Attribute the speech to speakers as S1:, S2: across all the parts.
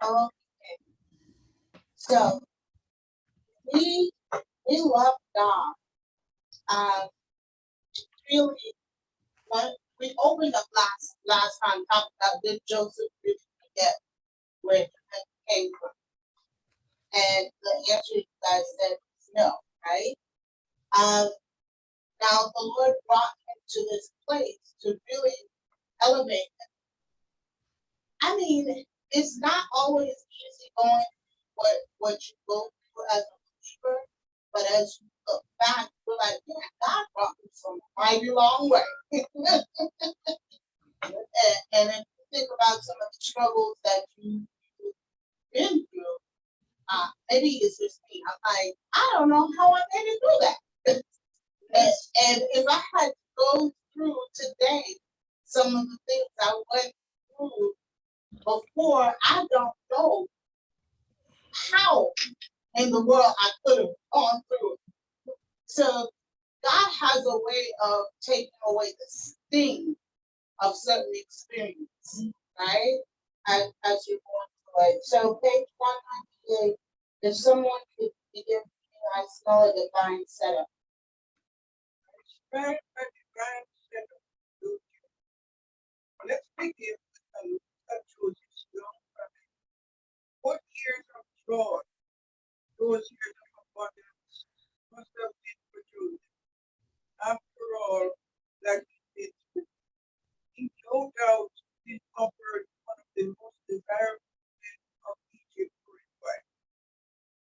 S1: Okay. So we we love God. Um, really, when we opened up last time talking about did Joseph really forget where he came from, and the answer you guys said is no, right? Um, now the Lord brought him to this place to really elevate him. I mean, it's not always easy going what you go through as a believer, but as you look back, you're like, yeah, God brought me from a mighty long way. And if you think about some of the struggles that you've been through, maybe it's just me. I'm like, I don't know how I made it through that. And if I had to go through today some of the things I went through before, I don't know how in the world I could have gone through it. So God has a way of taking away the sting of certain experience, right? As you're going through it. So page 198, if someone could begin reading, I smell a divine setup.
S2: Very, very divine setup. Let's begin with Joseph's young family. 4 years of joy, those years of abundance, must have been for Joseph. After all, that he did, he no doubt been offered one of the most desirable men of Egypt for his wife.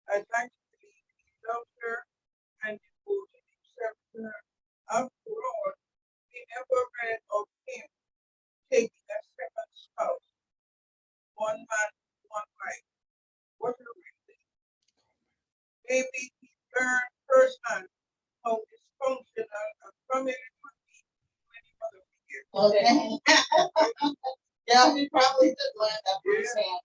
S2: I'd like to believe he loved her and devoted himself to her. After all, we never read of him taking a second spouse, one man, one wife. What a relief. Maybe he learned firsthand how dysfunctional a family could be to any other figure.
S1: Okay. Yeah, he probably did learn that firsthand.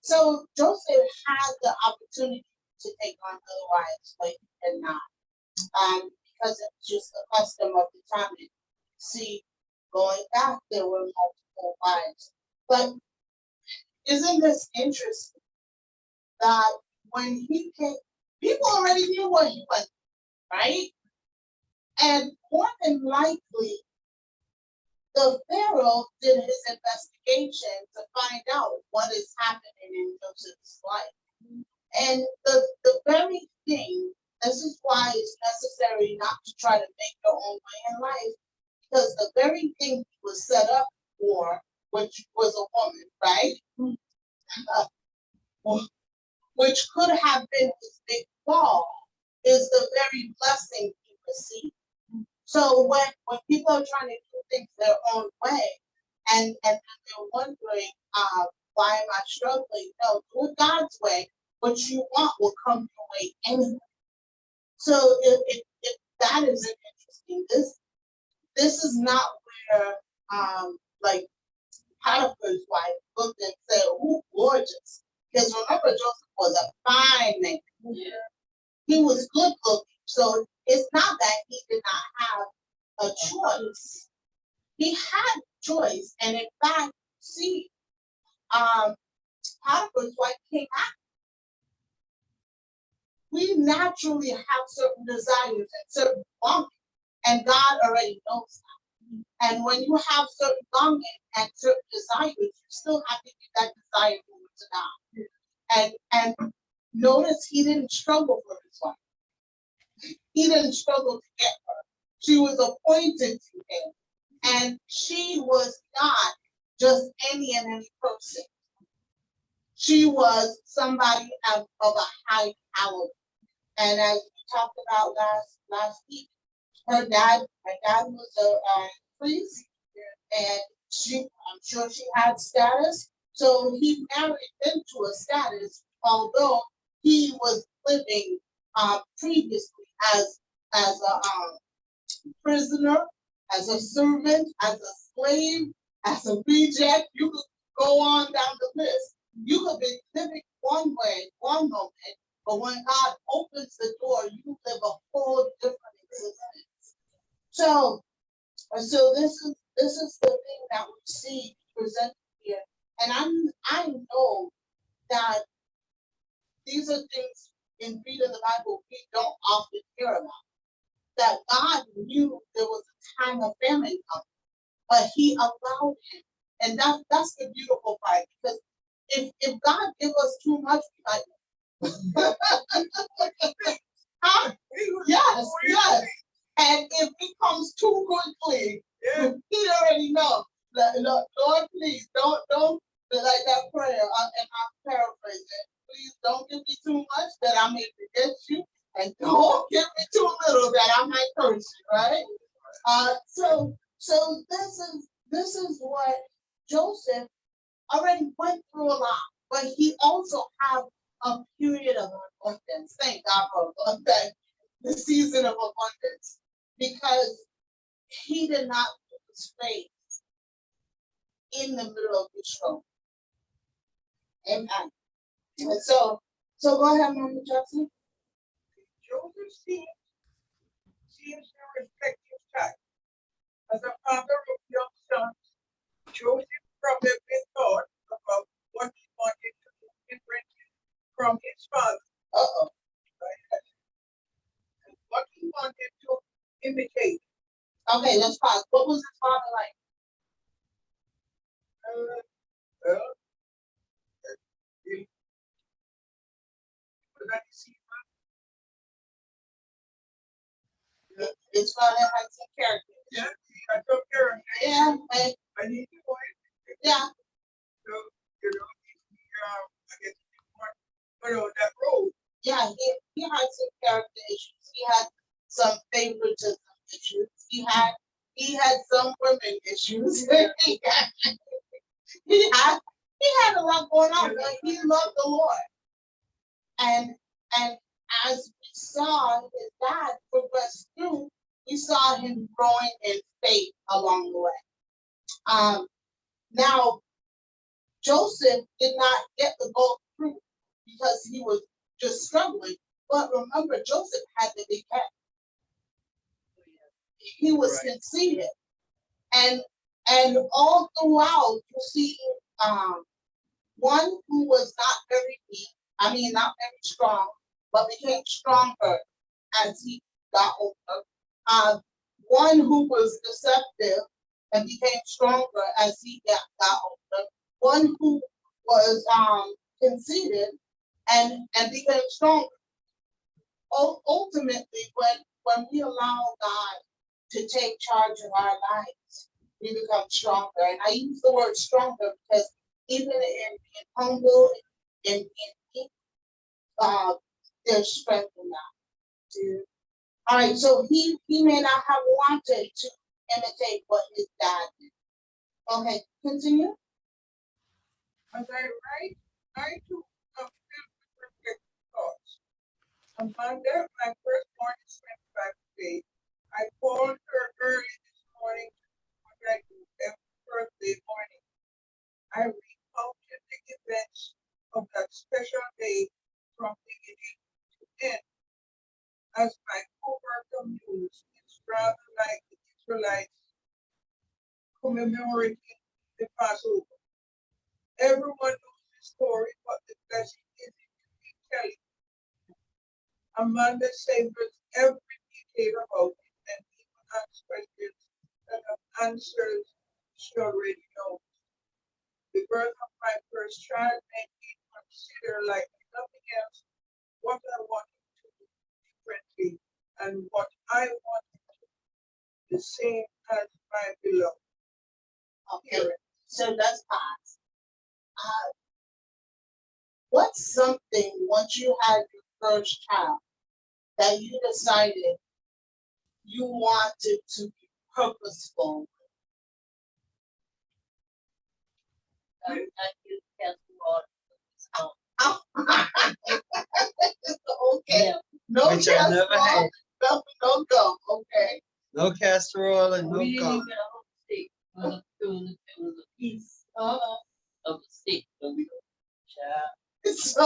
S1: So Joseph had the opportunity to take on other wives, but he did not. Because it was just the custom of the time. And see, going back, there were multiple wives. But isn't this interesting that when he came, people already knew what he was, right? And more than likely, the Pharaoh did his investigation to find out what is happening in Joseph's life. And the very thing, this is why it's necessary not to try to make your own way in life, because the very thing he was set up for, which was a woman, right? Which could have been his big fall, is the very blessing he received. So when people are trying to do things their own way, and they're wondering, why am I struggling? No, do it God's way. What you want will come your way anyway. So if that isn't interesting, this is not where like Potiphar's wife looked and said, "Ooh, gorgeous." Because remember, Joseph was a fine man. Yeah. He was good looking. So it's not that he did not have a choice. He had choice, and in fact, see, Potiphar's wife came out. We naturally have certain desires and certain longings, and God already knows that. And when you have certain longings and certain desires, you still have to give that desire over to God. And notice he didn't struggle for his wife. He didn't struggle to get her. She was appointed to him. And she was not just any person. She was somebody of a high caliber. And as we talked about last week, her dad was a priest, and I'm sure she had status. So he married into a status, although he was living previously as a prisoner, as a servant, as a slave, as a reject. You could go on down the list. You could be living one way, one moment, but when God opens the door, you live a whole different existence. So this is the thing that we see presented here. And I know that these are things in reading the Bible we don't often hear about. That God knew there was a time of famine coming, but He allowed it. And that's the beautiful part, because if God give us too much, we like, huh? Yes, yes. And if it comes too quickly, He already know. Lord, please don't like that prayer. And I'm paraphrasing. Please don't give me too much that I may forget you, and don't give me too little that I might curse you. Right? So this is what Joseph already went through a lot, but he also had a period of abundance. Thank God for abundance, the season of abundance, because he did not lose faith in the middle of the struggle. Amen. And so go ahead, Mama Jackson.
S2: Joseph seems to respect his child. As a father of young sons, Joseph probably thought about what he wanted to do differently from his father. And what he wanted to imitate.
S1: Okay, let's pause. What was his father like? His father had some character.
S2: Yeah, he had some character.
S1: Yeah,
S2: I need to go in.
S1: Yeah.
S2: So, I guess went on that road.
S1: Yeah, he had some character issues. He had some favoritism issues. He had some women issues. he had a lot going on, but he loved the Lord. And as we saw his dad progress through, we saw him growing in faith along the way. Now, Joseph did not get the gold fruit because he was just struggling. But remember, Joseph had the big head. He was conceited. And all throughout, you see one who was not very weak, not very strong, but became stronger as he got older. One who was deceptive and became stronger as he got older. One who was conceited and became stronger. Ultimately, when we allow God to take charge of our lives, we become stronger. And I use the word stronger because even in being humble, in there's strength in that. All right, so he may not have wanted to imitate what his dad did. Okay, continue.
S2: As I too have perfect thoughts. Amanda, my firstborn is 25 today. I called her early this morning to what I do every birthday morning. I recounted the events of that special day from beginning to end. As my co-worker mused, it's rather like the Israelites commemorating the Passover. Everyone knows the story, but the blessing is in retelling. Amanda savors every detail about it and even asks questions that have answers she already knows. The birth of my first child made me consider, like nothing else, what I wanted to do differently and what I wanted to do the same as my beloved.
S1: Okay, so let's pause. What's something, once you had your first child, that you decided you wanted to be purposeful? Okay. No
S3: Which I never had.
S1: No go. Okay.
S3: No casserole and no
S4: We didn't
S3: gum.
S4: even get a whole steak. It was a piece of a steak. So we child.
S1: So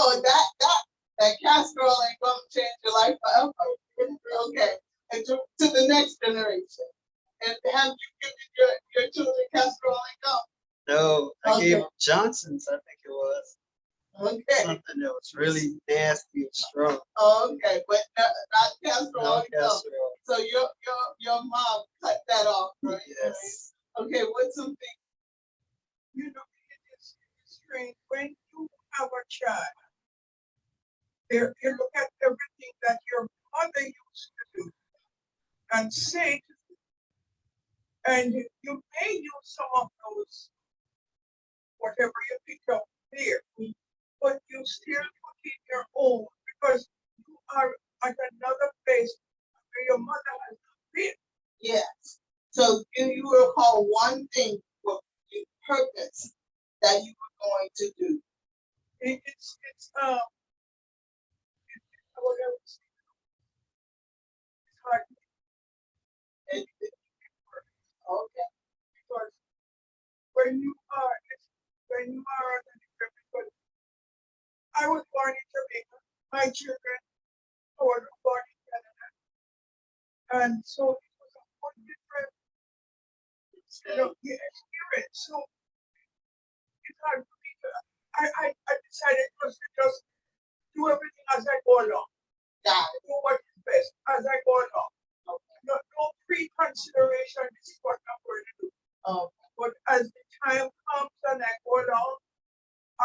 S1: that casserole ain't gonna change your life forever. Okay. And to the next generation. And have you given your children casserole and gum?
S3: No, I
S1: Okay.
S3: gave them Johnson's, I think it was.
S1: Okay,
S3: something that was really nasty and strong.
S1: okay, but not castor
S3: No
S1: oil. No.
S3: castor oil.
S1: So your mom cut that off, right?
S3: Yes.
S1: Okay, what's something?
S2: You know, it's strange when you have a child. You look at everything that your mother used to do and say to you, and you may use some of those, whatever you pick up there, but you still put in your own because you are at another place where your mother has not been.
S1: Yes. So do you recall one thing for the purpose that you were going to do?
S2: It's whatever it's hard
S1: Okay.
S2: because when you are an immigrant, because I was born in Jamaica, my children were born in Canada, and so it was a whole different experience. So it's hard for me to. I decided just do everything as I go along.
S1: Got it.
S2: Do what is best as I go along. No pre-consideration. This is what I'm going to do. But as the time comes and I go along,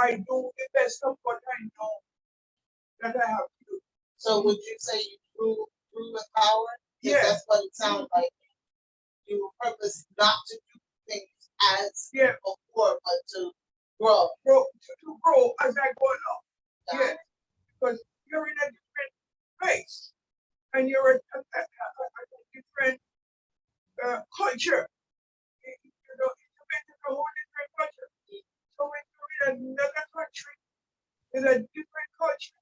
S2: I do the best of what I know that I have to do.
S1: So would you say you grew with power? 'Cause
S2: Yeah.
S1: that's what it sounded like. You were purpose not to do things as
S2: Yeah.
S1: before, but to grow.
S2: To grow as I go along.
S1: Got
S2: Yeah.
S1: it.
S2: Because you're in a different place and you're a different culture. You know, it's a whole different culture. So when you're in another country, in a different culture,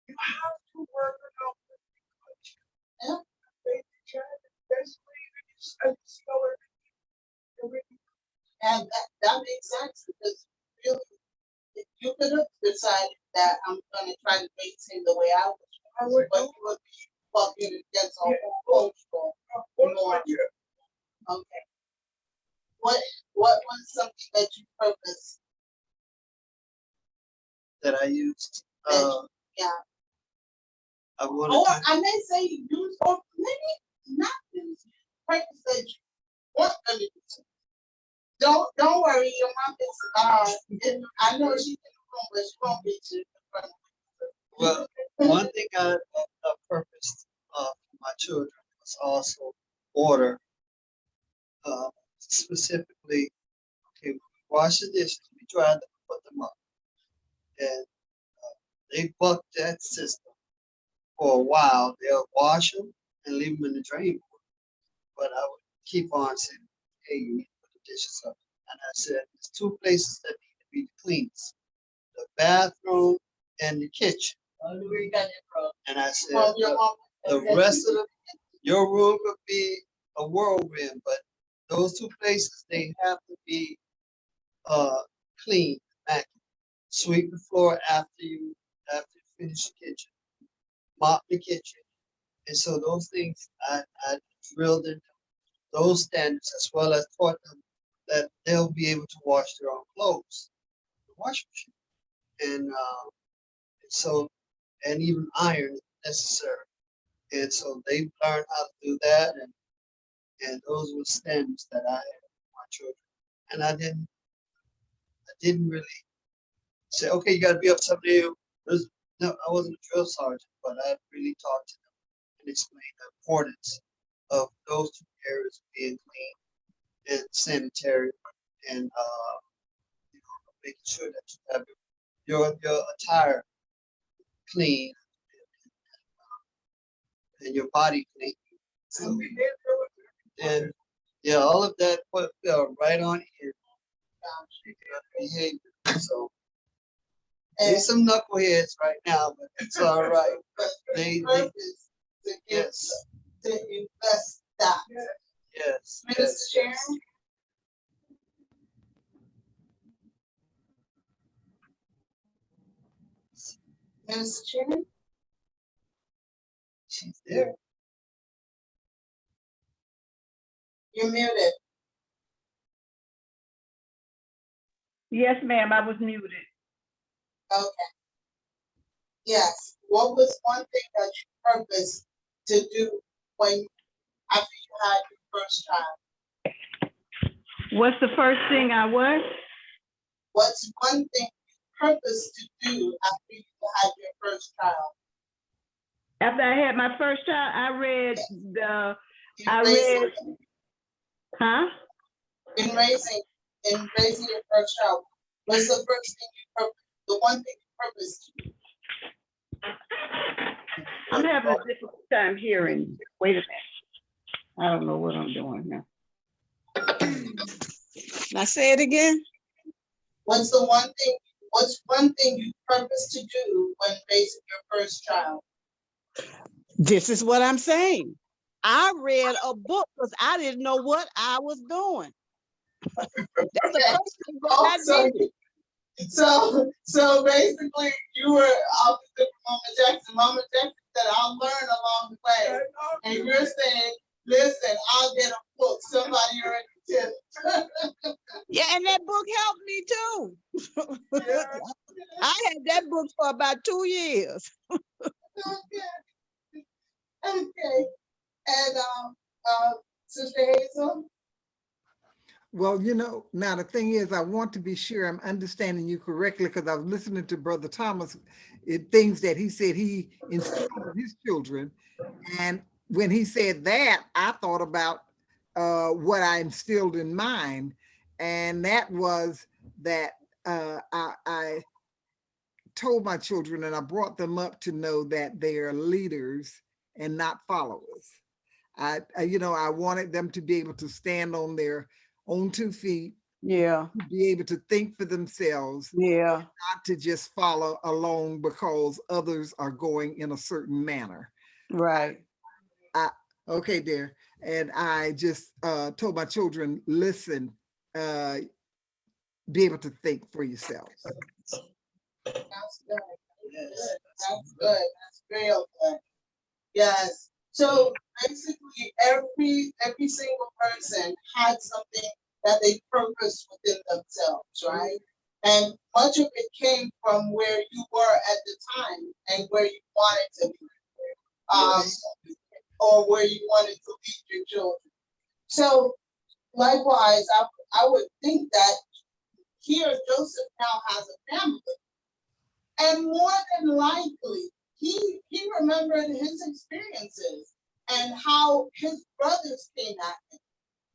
S2: you have to work along with the culture.
S1: Yeah.
S2: Make the child the best way and discover everything.
S1: And that makes sense because really, if you could have decided that I'm going to try to raise him the way I was,
S2: I would
S1: but
S2: do
S1: you would be fucking against a
S2: Yeah.
S1: whole cultural.
S2: a whole
S1: More.
S2: culture.
S1: Okay. What was something that you purposed?
S3: That I used.
S1: Yeah.
S3: I wanted
S1: Or
S3: to.
S1: I may say use, or maybe not use purpose that you want them to do. Don't worry, your mom is I know she's in the room, but she won't be to the front.
S3: Well, one thing I purposed for my children was also order. Specifically, okay, when we wash the dishes, we try to put them up, and they bucked that system for a while. They'll wash them and leave them in the drain board. But I would keep on saying, "Hey, you need to put the dishes up." And I said, "There's two places that need to be the cleanest: the bathroom and the kitchen."
S4: Where you got that from?
S3: And I said,
S1: From your mom.
S3: the rest of your room could be a whirlwind, but those two places, they have to be clean, immaculate. Sweep the floor after you finish the kitchen, mop the kitchen. And so those things I drilled into those standards, as well as taught them that they'll be able to wash their own clothes, the washing machine, and so and even iron if necessary. And so they learned how to do that, and those were standards that I had with my children. And I didn't really say, okay, you got to be up something new. No, I wasn't a drill sergeant, but I really talked to them and explained the importance of those two areas being clean and sanitary, and making sure that you have your attire clean and your body clean. So, and yeah, all of that put right on in behavior. So there's some knuckleheads right now, but it's all right. They
S1: Purpose to give,
S3: yes,
S1: to invest that.
S3: yes,
S1: Minister
S3: yes,
S1: Sharon?
S3: yes.
S1: Minister Sharon?
S3: She's there.
S1: You're muted.
S5: Yes, ma'am, I was muted.
S1: Okay. Yes. What was one thing that you purposed to do when after you had your first child?
S5: What's the first thing I was?
S1: What's one thing you purposed to do after you had your first child?
S5: After I had my first child, I read the,
S1: In
S5: I
S1: raising,
S5: read, huh?
S1: in raising your first child, what's the first thing you purposed? The one thing you purposed to do?
S5: I'm having a difficult time hearing. Wait a minute. I don't know what I'm doing now.
S6: Now say it again.
S1: What's one thing you purpose to do when raising your first child?
S6: This is what I'm saying. I read a book because I didn't know what I was doing. That's the
S1: Okay.
S6: first thing that I did.
S1: So basically you were opposite from Mama Jackson. Mama Jackson said, I'll learn along the way. And you're saying, listen, I'll get a book. Somebody already did it.
S6: Yeah, and that book helped me too.
S1: Yeah.
S6: I had that book for about 2 years.
S1: Okay. Okay. And Sister Hazel?
S7: Well, you know, now the thing is, I want to be sure I'm understanding you correctly because I was listening to Brother Thomas, things that he said he instilled in his children. And when he said that, I thought about what I instilled in mine. And that was that I told my children and I brought them up to know that they are leaders and not followers. You know, I wanted them to be able to stand on their own 2 feet,
S6: Yeah,
S7: to be able to think for themselves,
S6: yeah.
S7: not to just follow along because others are going in a certain manner.
S6: Right.
S7: Okay, dear. And I just told my children, listen, be able to think for yourselves.
S1: That's good. That's good. That's real good. Yes. So basically every single person had something that they purposed within themselves, right? And much of it came from where you were at the time and where you wanted to be, or where you wanted to lead your children. So likewise, I would think that here Joseph now has a family. And more than likely, he remembered his experiences and how his brothers came at him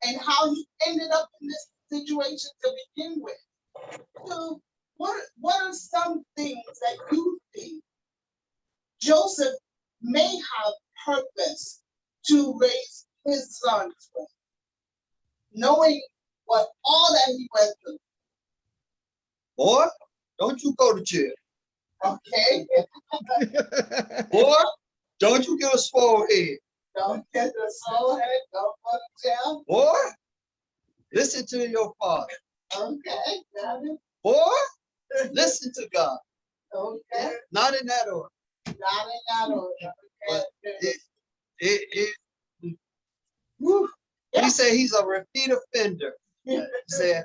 S1: and how he ended up in this situation to begin with. So what are some things that you think Joseph may have purpose to raise his sons with, knowing what all that he went through?
S3: Boy, don't you go to jail.
S1: Okay?
S3: Boy, don't you get a swole head.
S1: Don't get the soul head, don't go to jail.
S3: Boy, listen to your father.
S1: Okay, got it.
S3: Boy, listen to God.
S1: Okay,
S3: Not in that order.
S1: not in that order. Okay.
S3: Whew. He said he's a repeat offender. He said,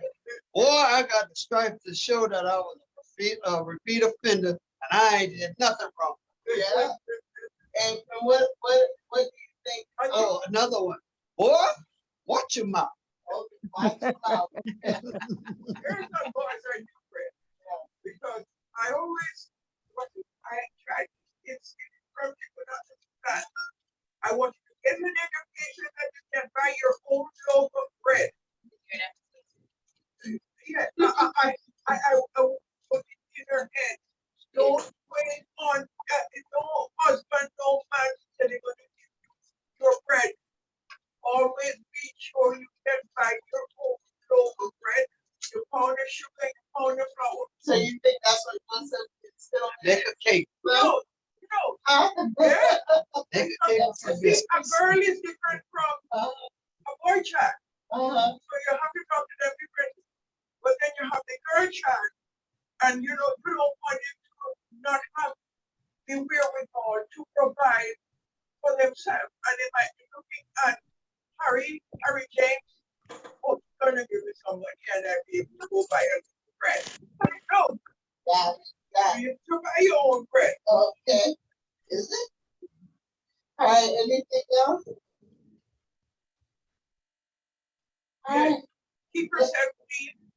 S3: boy, I got the stripe to show that I was a repeat offender and I ain't did nothing wrong.
S1: Yeah. And what do you think?
S3: Oh, another one. Boy, watch your mouth.
S1: Okay, watch your mouth.
S2: Here's some boys I do, Fred, because I try to instill from you without that. I want you to get an education that you can buy your own loaf of bread. Yeah, I will put it in your head. Don't wait on no husband, no man that is going to give you your bread. Always be sure you can buy your own loaf of bread. You pound the sugar, you pound the flour.
S1: So you think that's what Joseph is still?
S3: Make a cake.
S2: No.
S1: Huh?
S2: Yeah.
S3: Make a cake for
S2: See, a
S3: biscuits.
S2: girl is different from a boy child.
S1: Uh-huh.
S2: So you have to talk to them differently. But then you have the girl child, and you don't want them to not have the wherewithal to provide for themselves. And they might be looking at Harry James, oh, he's gonna give me some money and I'll be able to go buy a bread. No.
S1: Got that.
S2: You took your own bread.
S1: Okay, is it? All right, anything else? All right,
S2: Keep yourself clean.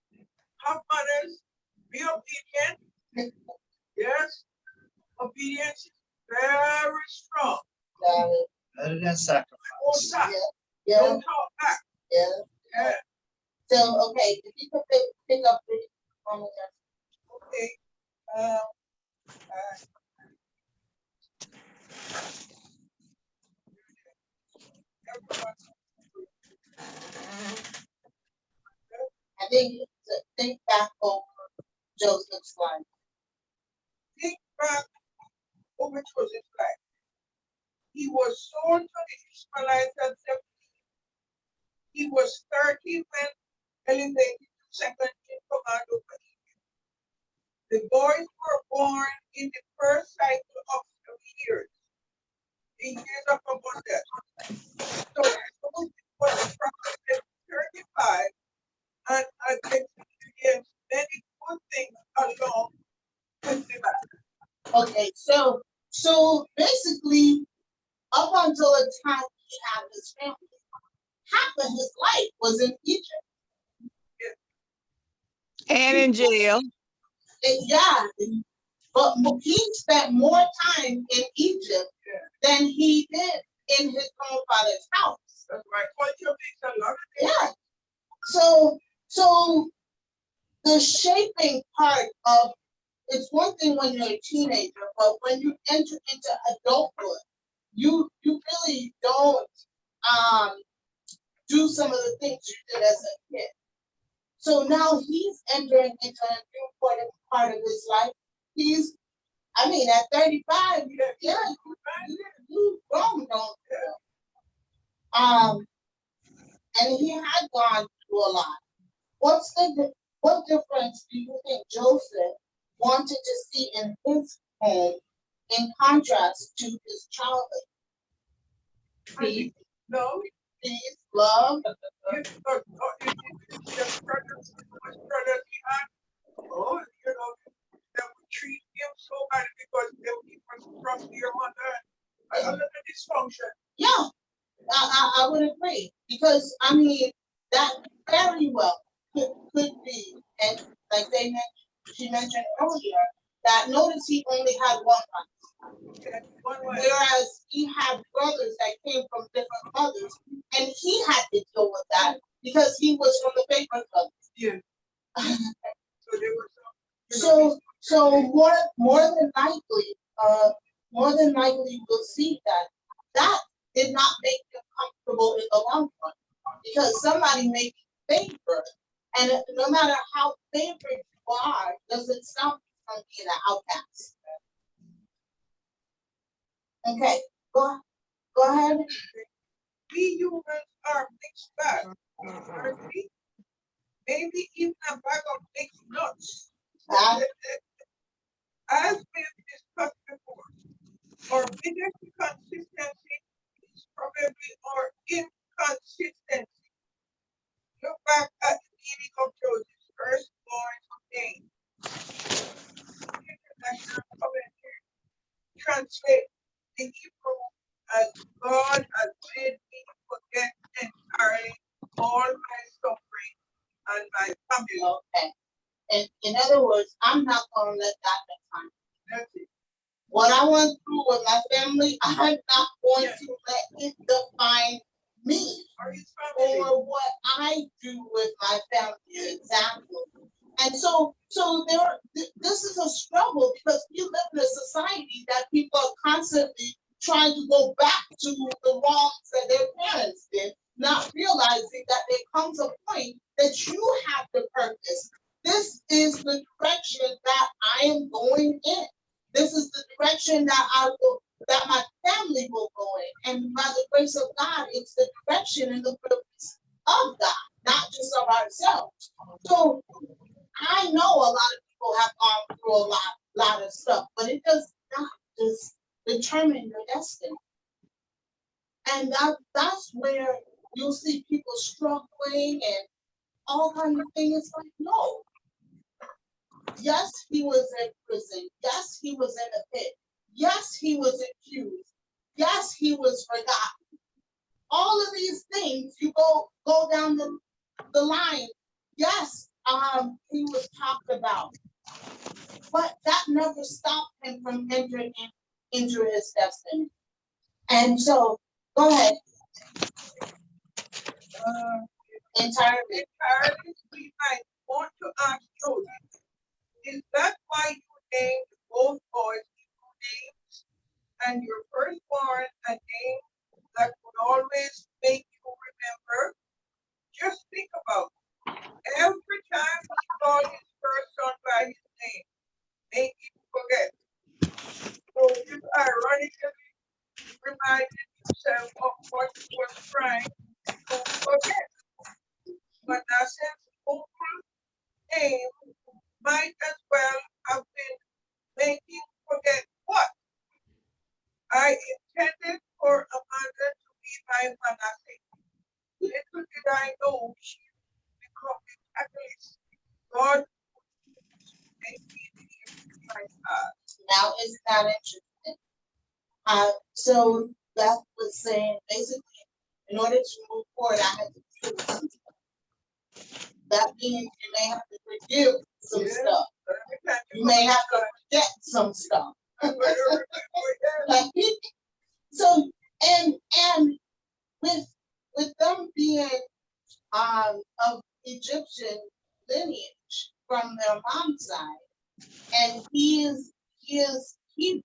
S2: Have manners. Be obedient. Yes. Obedience is very strong.
S1: got it.
S3: Better than sacrifice.
S2: Don't talk.
S1: Yeah,
S2: Don't talk back.
S1: yeah.
S2: Yeah.
S1: So, okay, if you could pick up the moment.
S2: Okay. Uh,
S1: I think you to think back over Joseph's life.
S2: think back over Joseph's life. He was sold to the Ishmaelites at 17. He was 30 when elevated to second in command over Egypt. The boys were born in the first cycle of 7 years, the years of abundance. So Joseph was approximately 35 and had experienced many good things along with the man.
S1: Okay, so basically, up until the time he had his family, half of his life was in Egypt.
S6: And in jail.
S1: Yeah, but he spent more time in Egypt than he did in his own father's house.
S2: That's right. Culture makes a lot of
S1: Yeah. So the shaping part of it's one thing when you're a teenager, but when you enter into adulthood, you really don't do some of the things you did as a kid. So now he's entering into a new part of his life. At 35, you grown, don't you? And he had gone through a lot. What difference do you think Joseph wanted to see in his home in contrast to his childhood?
S4: Peace.
S2: No,
S1: Peace, love.
S2: his brothers he had, they would treat him so bad because he was from their mother. A lot of dysfunction.
S1: Yeah, I would agree because that very well could be, and like she mentioned earlier, that notice he only had one wife,
S2: Yeah, one way.
S1: whereas he had brothers that came from different mothers, and he had to deal with that because he was from the paper club.
S2: Yeah. So there was
S1: So more than likely we'll see that did not make him comfortable in the long run because somebody may be favored, and no matter how favored you are, doesn't stop you from being an outcast. Okay, go ahead.
S2: we humans are mixed bag. Maybe even a bag of mixed nuts.
S1: Uh,
S2: As we've discussed before, our biggest consistency is probably our inconsistency. Look back at the meaning of Joseph's firstborn name. International Commentary translate the Hebrew as God has made me forget entirely all my suffering and my family.
S1: okay. And in other words, I'm not gonna let that define me.
S2: That's it.
S1: What I went through with my family, I'm not going to let it define me
S2: Or his family.
S1: or what I do with my family. Exactly. And so this is a struggle because we live in a society that people are constantly trying to go back to the wrongs that their parents did, not realizing that there comes a point that you have the purpose. This is the direction that I am going in. This is the direction that my family will go in. And by the grace of God, it's the direction and the purpose of God, not just of ourselves. So I know a lot of people have gone through a lot of stuff, but it does not just determine your destiny. And that's where you'll see people struggling and all kinds of things. It's like, no. Yes, he was in prison. Yes, he was in a pit. Yes, he was accused. Yes, he was forgotten. All of these things, you go down the line. Yes, he was talked about, but that never stopped him from entering into his destiny. And so, go ahead. Entirely.
S2: Entirely, we might want to ask Joseph, is that why you named both boys Hebrew names and your firstborn a name that would always make you remember? Just think about it. Every time he called his first son by his name, make him forget. So this ironically reminded himself of what he was trying to forget. Manasseh's whole name might as well have been making forget what I intended for Amanda to be my Manasseh. Little did I know she would become the catalyst God would make me the my God.
S1: Now, isn't that interesting? So that was saying basically, in order to move forward, I had to do some stuff. That means you may have to forgive some
S2: Yeah.
S1: stuff. You may have to forget some stuff. So and with them being of Egyptian lineage from their mom's side, and he is Hebrew,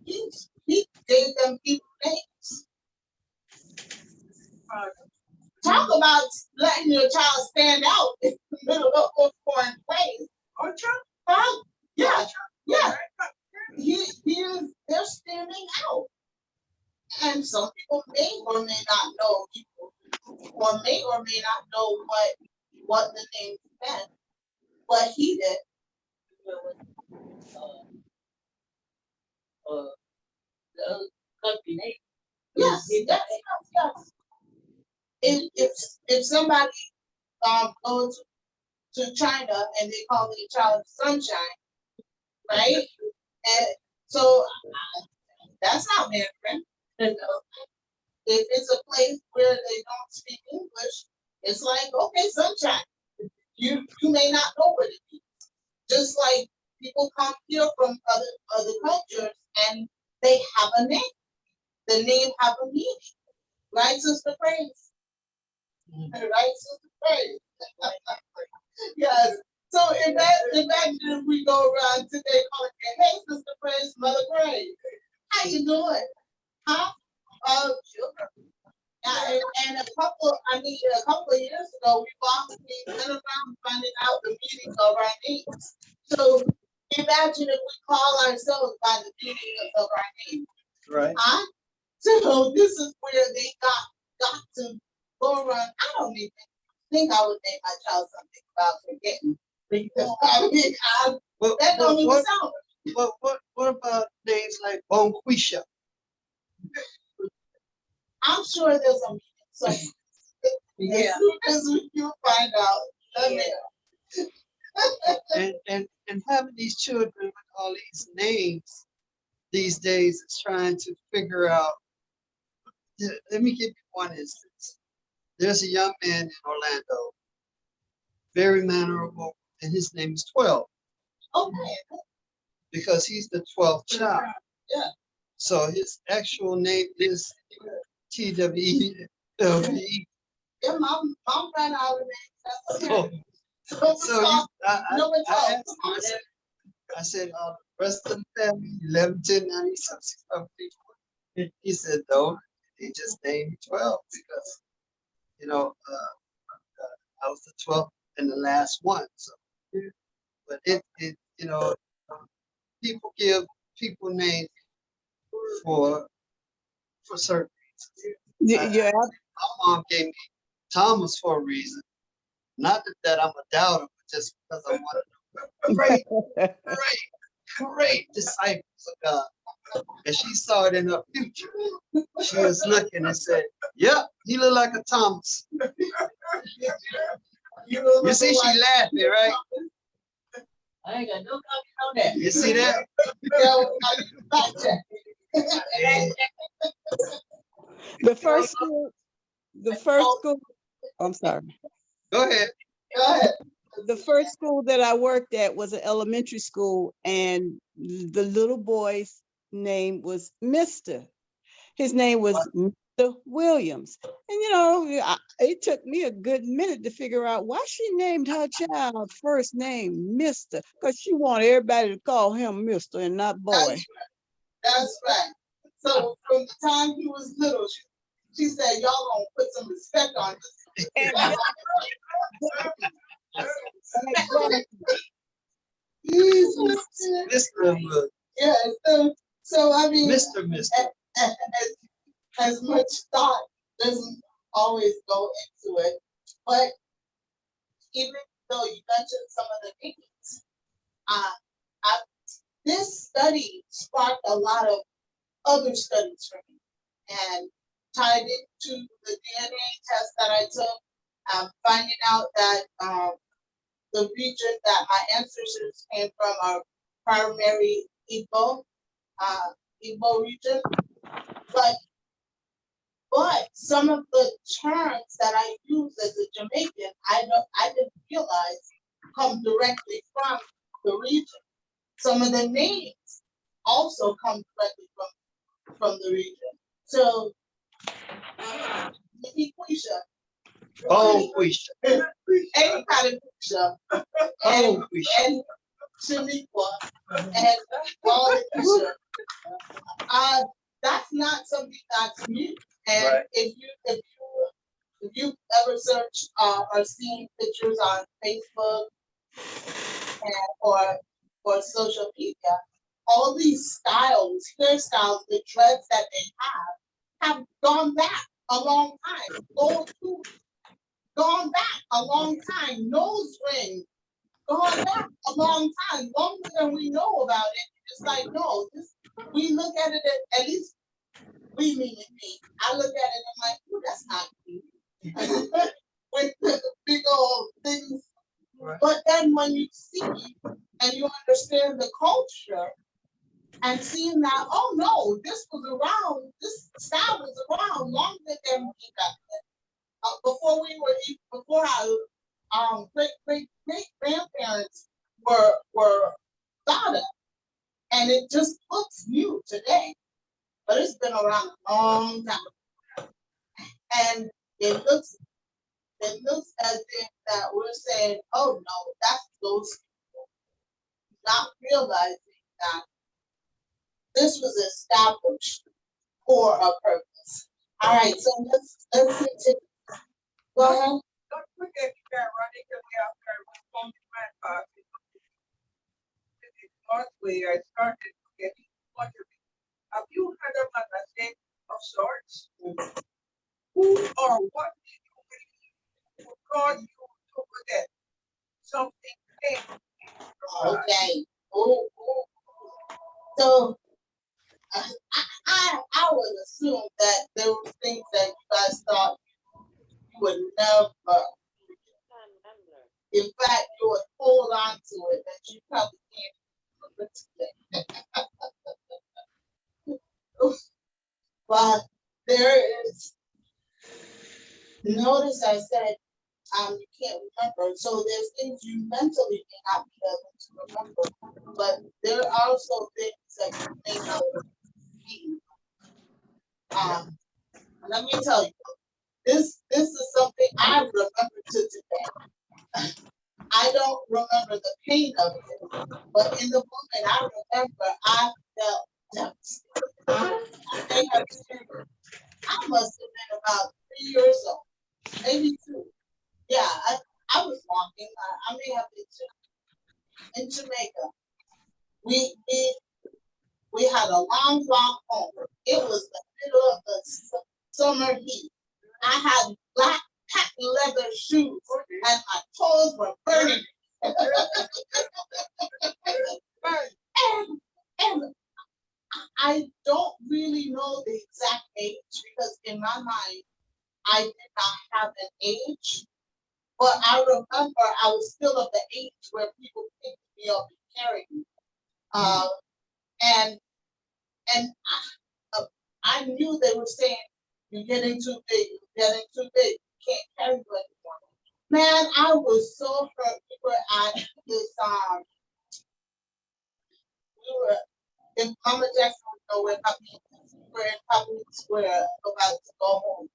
S1: he gave them Hebrew names. Talk about letting your child stand out in the middle of a foreign place. Yeah, yeah. They're standing out. And some people may or may not know people, or may not know what the name meant, but he did.
S4: The other country name.
S1: Yes, yes, yes. If somebody goes to China and they call the child sunshine, right? And so that's not Mandarin. You know? If it's a place where they don't speak English, it's like, okay, sunshine. You may not know what it means. Just like people come here from other cultures and they have a name. The name have a meaning. Right, Sister Praise? Right, Sister Praise? Yes. So imagine if we go around today calling you, hey, Sister Praise, Mother Praise. How you doing? Huh? Sugar. And a couple of years ago, we went around finding out the meaning of our names. So imagine if we call ourselves by the meaning of our name.
S3: Right.
S1: Huh? So this is where they got to go around. I don't even think I would name my child something about forgetting. Because that don't even sound right.
S3: What about names like Bonquisha?
S1: I'm sure there's a meaning. So as soon as you find out, let me know.
S3: And having these children with all these names these days is trying to figure out. Let me give you one instance. There's a young man in Orlando, very mannerable, and his name is 12.
S1: Okay.
S3: Because he's the 12th child.
S1: Yeah.
S3: So his actual name is TWE.
S1: Yeah, mom ran out of names. That's okay. So
S3: I asked him, I said, the rest of the family, 11, 10, 90, some people. He said, no, he just named 12 because, I was the 12th and the last one. So, but people give people names for certain reasons.
S6: Yeah.
S3: My mom gave me Thomas for a reason. Not that I'm a doubter, but just because I want to know great disciples of God. And she saw it in her future. She was looking and said, yep, he looked like a Thomas. You see, she laughing, right?
S4: I ain't got no copy on that.
S3: You see that?
S1: So, I need to fact check.
S6: The first school, I'm sorry.
S3: Go ahead.
S1: Go ahead.
S6: The first school that I worked at was an elementary school, and the little boy's name was Mr. His name was Mr. Williams. And it took me a good minute to figure out why she named her child first name Mr. Because she wanted everybody to call him Mr. and not boy.
S1: That's right. So from the time he was little, she said, y'all gonna put some respect on this.
S3: Mr. Wood.
S1: Yeah, so I mean,
S3: Mr.
S1: as much thought doesn't always go into it, but even though you mentioned some of the names, this study sparked a lot of other studies for me, and tied into the DNA test that I took, finding out that the region that my ancestors came from are primary Igbo region, but some of the terms that I use as a Jamaican, I didn't realize come directly from the region. Some of the names also come directly from the region. So, Quisha.
S3: Oh, Quisha.
S1: Any kind of Quisha.
S3: Oh, Quisha.
S1: And Shaniqua. And all the Quisha. That's not something that's new. And
S3: Right.
S1: if you've ever searched or seen pictures on Facebook or social media, all these styles, hairstyles, the dreads that they have gone back a long time. Gold tooth, gone back a long time. Nose ring, gone back a long time, longer than we know about it. It's like, no, we look at it at least we meaning me. I look at it and I'm like, ooh, that's not cute. With the big old things.
S3: Right.
S1: But then when you see and you understand the culture and seeing that, oh no, this was around, this style was around longer than we got there. Before our great grandparents were thought of. And it just looks new today. But it's been around a long time. And it looks as if that we're saying, oh no, that's those people. Not realizing that this was established for a purpose. All right, so let's continue. Go ahead.
S2: Don't forget you can run it out there from my pocket. Northway, I started getting wondering. Have you heard of an ascent of sorts? Who or what did you believe would cause you to forget something came?
S1: Okay. Oh. So I would assume that there were things that you guys thought you would never. In fact, you would hold on to it that you probably can't remember today. But there is, notice I said you can't remember. So there's things you mentally may not be able to remember, but there are also things that you may not be. Let me tell you, this is something I remember to today. I don't remember the pain of it, but in the moment I remember I felt devastated. I must have been about 3 years old, maybe 2. Yeah, I was walking. I may have been in Jamaica. We had a long walk home. It was the middle of the summer heat. I had black patent leather shoes, and my toes were burning. And I don't really know the exact age because in my mind, I did not have an age. But I remember I was still of the age where people picked me up and carry you. And I knew they were saying, you're getting too big, you're getting too big, you can't carry you anymore. Man, I was so hurt. We were at this, we were in Mama Jackson, we were in public square about to go home.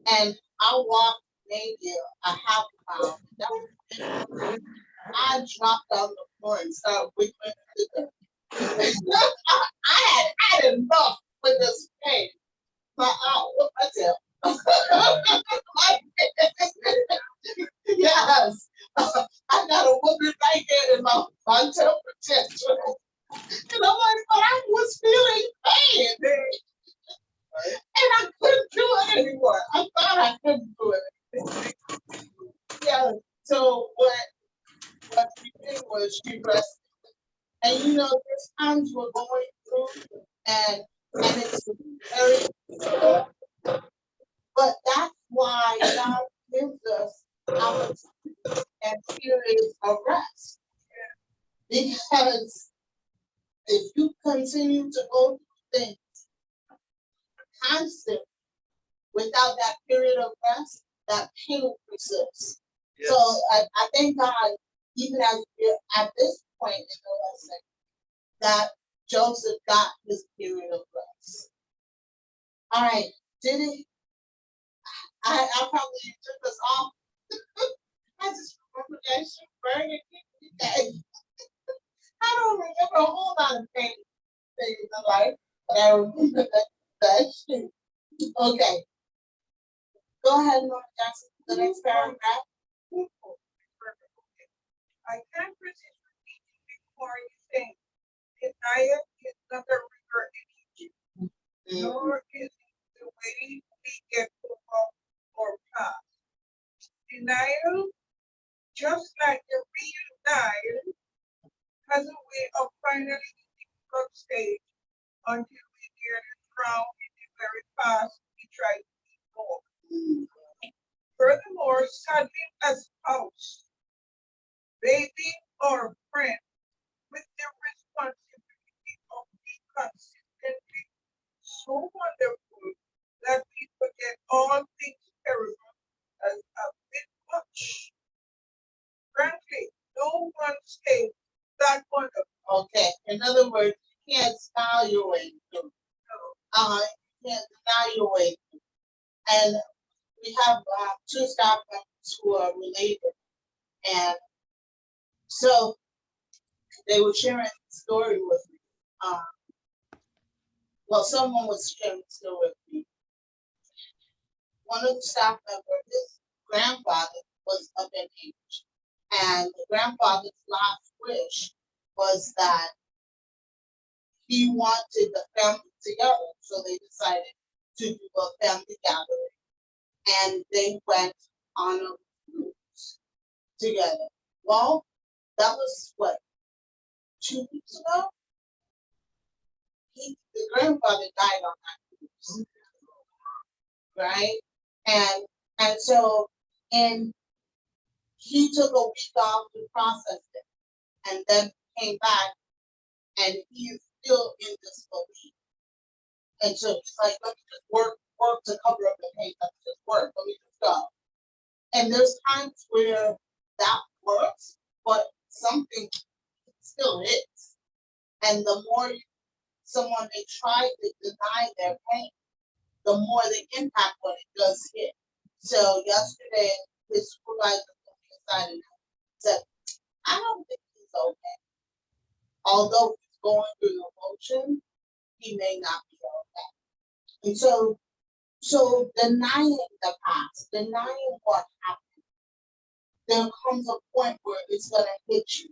S1: And I walked maybe a half mile. That was it. I dropped on the floor and started wiggling to the I had enough with this pain. But what's it? Yes. I got a woman right here in my frontal protection. And I'm like, but I was feeling pain. And I couldn't do it anymore. I thought I couldn't do it. Yeah. So what we did was she rested. And you know, there's times we're going through and it's very difficult. But that's why God gives us opportunity and periods of rest. Because if you continue to go through things constantly without that period of rest, that pain persists.
S3: Yes.
S1: So I thank God, even as we're at this point in the lesson, that Joseph got his period of rest. All right, did it? I probably took us off. I just remember that shit burning today. I don't remember a whole lot of things in life, but I remember that shit. Okay. Go ahead, Mama Jackson, the next paragraph.
S2: I can't resist repeating before you think Nile is not a river in Egypt, nor is it the way we get over or past. The Nile, just like the real Nile, has a way of finally hitting the stage until we nearly drown in the very past we try to ignore. Furthermore, saddling as spouse, baby, or friend with the responsibility of being consistently so wonderful that we forget all things terrible as a bit much. Frankly, no one stays that wonderful.
S1: Okay. In other words, you can't style your way through. You can't deny your way through. And we have two staff members who are related. And so they were sharing the story with me. Well, someone was sharing the story with me. One of the staff members, his grandfather was up in age. And the grandfather's last wish was that he wanted the family together. So they decided to do a family gathering. And they went on a cruise together. Well, that was what, 2 weeks ago? The grandfather died on that cruise, right? And so, and he took a week off to process it, and then came back, and he's still in disbelief. And so he's like, let me just work to cover up the pain. Let me just work. Let me just go. And there's times where that works, but something still hits. And the more someone may try to deny their pain, the more the impact when it does hit. So yesterday, his supervisor put me aside and said, I don't think he's okay. Although he's going through the motion, he may not be okay. And so denying the past, denying what happened, there comes a point where it's gonna hit you.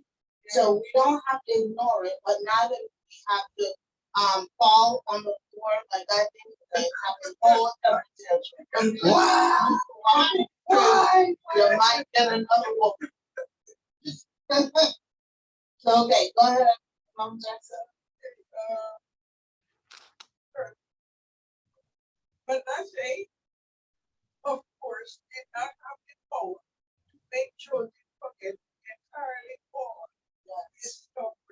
S1: So we don't have to ignore it, but neither do we have to fall on the floor like I think they have to hold temperature. Wow! Why? You might get another one. Okay, go ahead, Mom Jackson.
S2: But I say, of course, did not have the power to make children forget entirely all his suffering.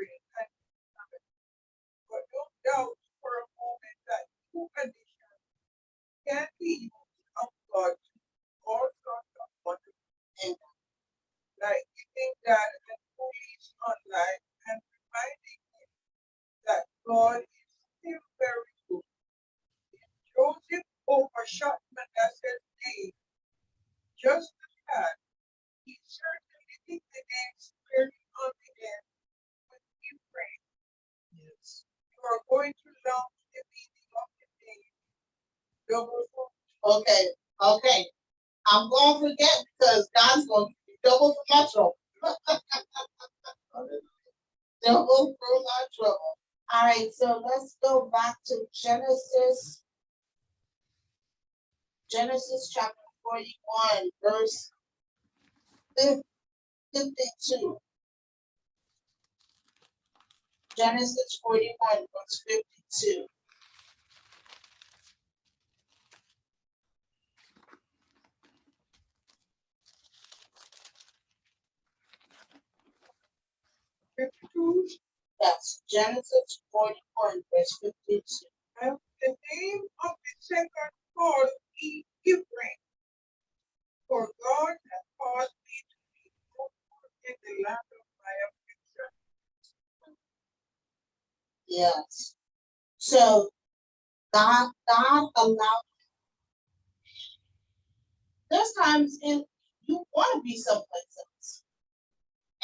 S2: God is still very good. Joseph overshot Manasseh's name just a tad. He certainly did the name squarely on the end with Ephraim.
S3: Yes.
S2: You are going to launch the meaning of the name. Double for
S1: Okay, okay. I'm gonna forget because God's gonna give me double for my trouble. Double for my trouble. All right, so let's go back to Genesis. Genesis chapter 41, verse 52. Genesis 41, verse 52. Yes, Genesis 41, verse 52.
S2: and the name of the second called Ephraim. For God has caused me to be fruitful in the land of my affliction.
S1: Yes. So God allowed. There's times in you want to be someplace else,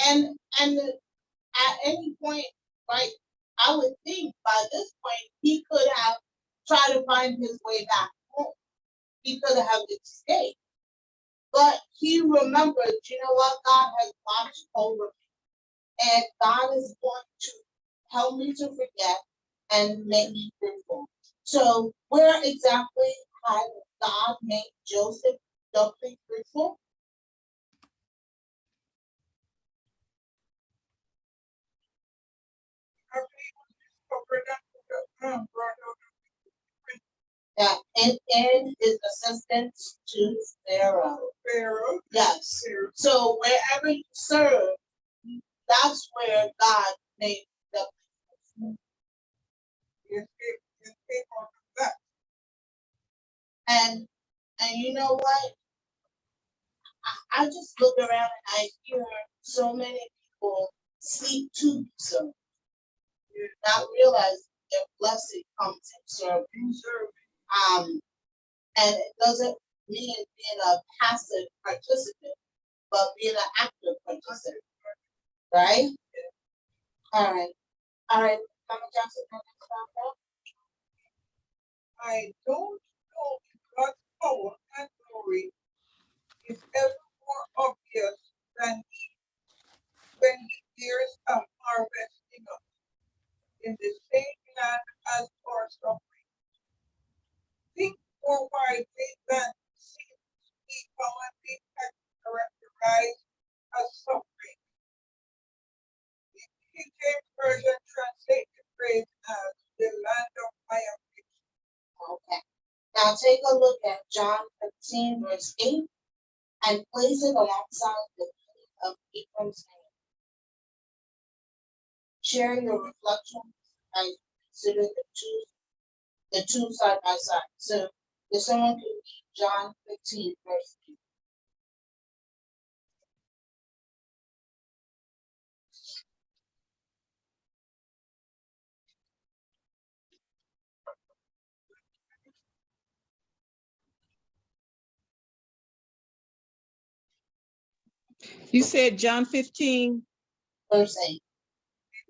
S1: and at any point, right? I would think by this point he could have tried to find his way back home. He could have escaped, but he remembered. You know what? God has watched over me, and God is going to help me to forget and make me fruitful. So, where exactly had God made Joseph doubly fruitful?
S2: After he was discovered and brought out of
S1: That in his assistance to Pharaoh.
S2: Pharaoh,
S1: Yes. So wherever you serve, that's where God made the.
S2: he escaped out of that.
S1: And you know what? I just look around and I hear so many people seek to be served, not realize their blessing comes from serving.
S2: Being served.
S1: And it doesn't mean being a passive participant, but being an active participant, right? All right, Mama Johnson, can you stop that?
S2: I don't know if God's power and glory is ever more obvious than when he hears a harvesting us in the same land as our suffering. Think more widely than seems to be commonly characterized as suffering. The King James Version translates the phrase as the land of my affliction.
S1: Okay. Now take a look at John 15, verse 8, and place it alongside the meaning of Ephraim's name. Share your reflections and consider the two side by side. So if someone could read John 15, verse 8.
S6: You said John 15,
S1: Verse 8.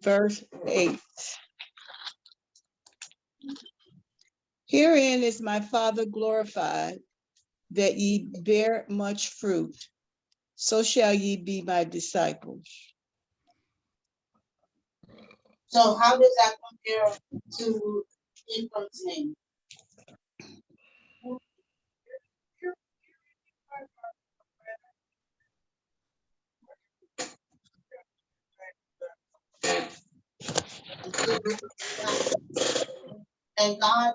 S6: verse 8. Herein is my Father glorified, that ye bear much fruit, so shall ye be my disciples.
S1: So how does that compare to Ephraim's name? And God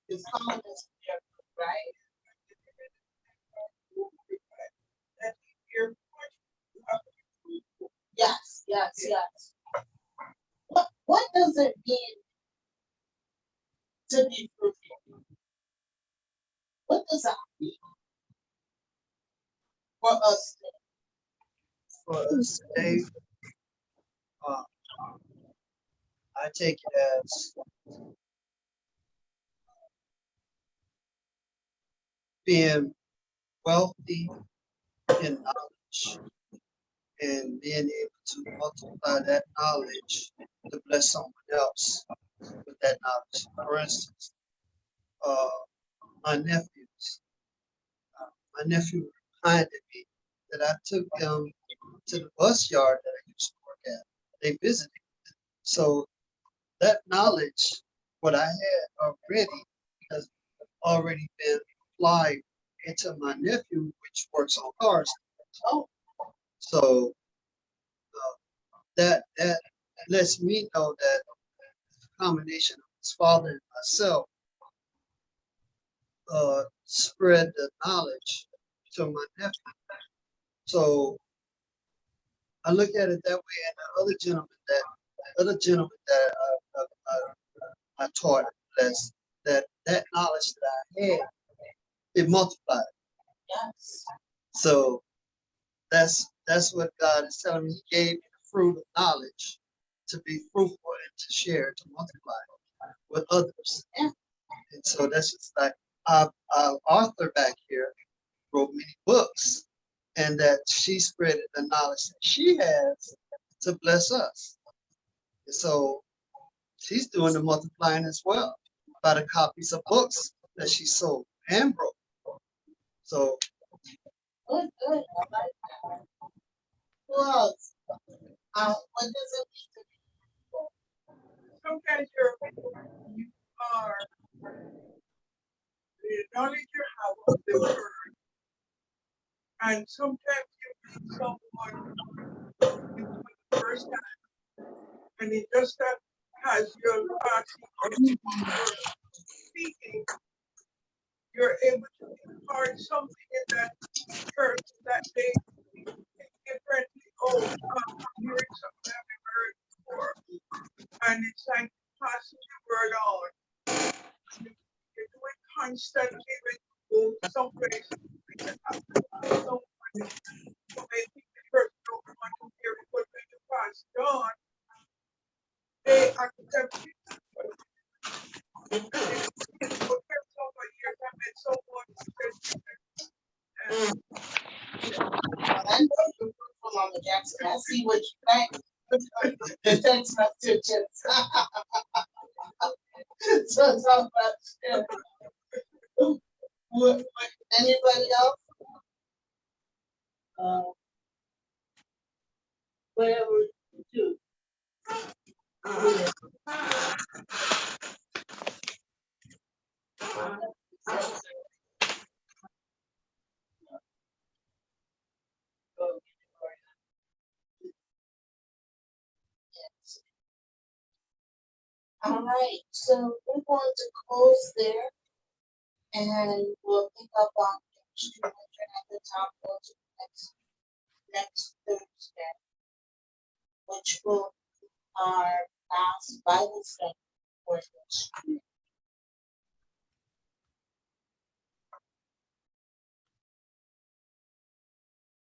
S1: is calling us to bear fruit, right? Yes, yes, yes. What does it mean to be fruitful? What does that mean for us?
S3: For us today, uh, I take it as being wealthy in knowledge and being able to multiply that knowledge to bless someone else with that knowledge. For instance, uh, my nephews, my nephew reminded me that I took them to the bus yard that I used to work at. They visited. So that knowledge, what I had already, has already been applied into my nephew, which works on cars.
S1: Oh,
S3: So that lets me know that the combination of his father and myself spread the knowledge to my nephew. So I look at it that way, and the other gentleman that I taught blessed, that knowledge that I had, it multiplied.
S1: yes.
S3: So that's what God is telling me. He gave me the fruit of knowledge to be fruitful and to share, to multiply with others.
S1: Yeah.
S3: And so that's just like our author back here wrote many books, and that she spread the knowledge that she has to bless us. And so she's doing the multiplying as well by the copies of books that she sold and wrote. So
S1: Good, good. I like that. Who else? What does it mean to
S2: Sometimes you are the knowledge you have of the word, and sometimes you meet someone for the first time, and it just that has your asking or speaking, you're able to impart something in that person that they differently. Oh, I'm hearing something I've never heard before, and it's like passing the word on. You do it constantly when you go someplace. Someone, so they think the person don't want to hear it, but when you pass it on, they accept it. And it's for over years, I met someone who said, and
S1: And you're fruitful, Mama Jackson. I see what you think. The text messages. So much. Anybody else?
S4: Whatever you do.
S1: All right, so we're going to close there and we'll pick up on page 200 at the top of next Thursday, which will be our last Bible study for this year.